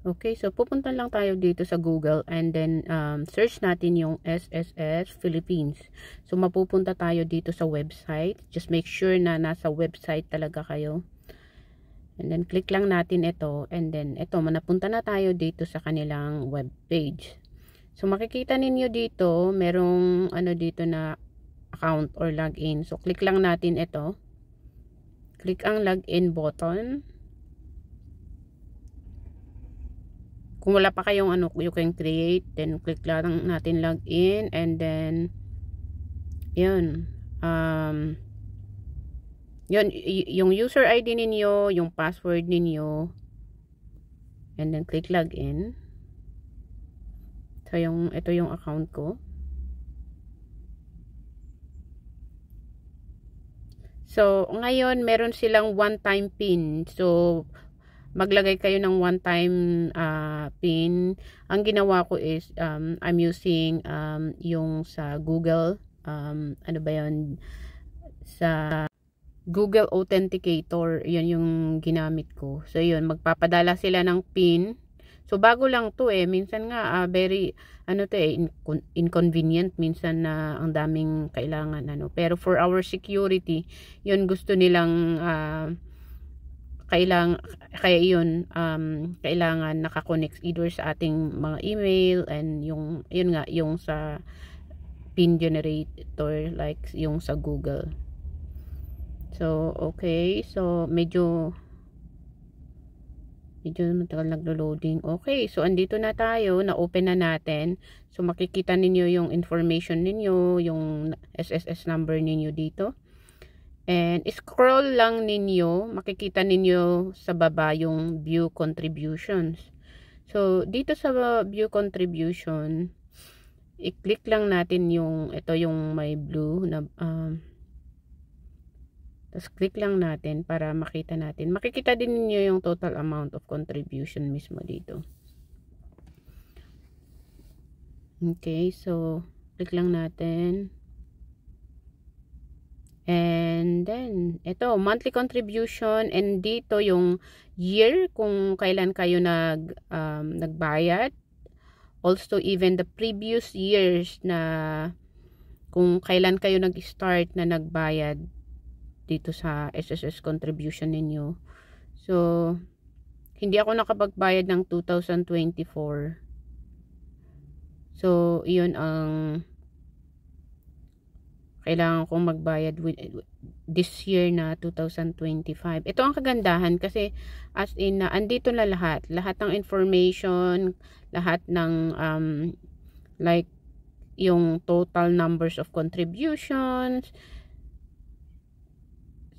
Okay, so pupunta lang tayo dito sa Google and then search natin yung SSS Philippines. So mapupunta tayo dito sa website. Just make sure na nasa website talaga kayo. And then click lang natin ito and then ito, napunta na tayo dito sa kanilang web page. So makikita ninyo dito, merong ano dito na account or login. So click lang natin ito. Click ang login button. Kung wala pa kayong ano, you can create, then click lang natin login and then yun. Yun, yung user ID ninyo, yung password ninyo, and then click login. So ito yung account ko. So ngayon meron silang one-time PIN. So maglagay kayo ng one-time PIN. Ang ginawa ko is I'm using yung sa Google, ano ba yun, sa Google Authenticator, yun yung ginamit ko. So yun, magpapadala sila ng PIN. So bago lang to minsan nga very ano to inconvenient minsan na ang daming kailangan ano. Pero for our security, yun gusto nilang kaya yun kailangan nakakonect either sa ating mga email and yun nga yung sa PIN generator like yung sa Google. So okay, so medyo matagal naglo-loading. Okay, so andito na tayo, na-open na natin. So makikita ninyo yung information ninyo, yung SSS number ninyo dito. And scroll lang ninyo, makikita ninyo sa baba yung view contributions. So dito sa view contribution, i-click lang natin yung ito yung may blue na tapos click lang natin para makita natin. Makikita din niyo yung total amount of contribution mismo dito. Okay, so click lang natin. And then ito, monthly contribution, and dito yung year kung kailan kayo nagbayad. Also even the previous years na kung kailan kayo nag-start na nagbayad dito sa SSS contribution ninyo. So hindi ako nakapagbayad ng 2024. So iyon ang kailangan kong magbayad with this year na 2025. Ito ang kagandahan kasi as in andito na lahat ng information, lahat ng like yung total numbers of contributions.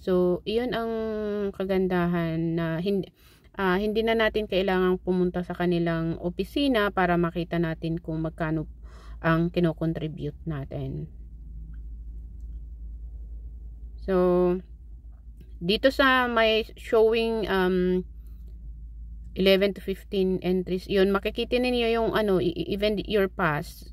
So iyon ang kagandahan na hindi na natin kailangang pumunta sa kanilang opisina para makita natin kung magkano ang kino-contribute natin. So dito sa may showing 11 to 15 entries, yun makikita niyo yung ano, even your past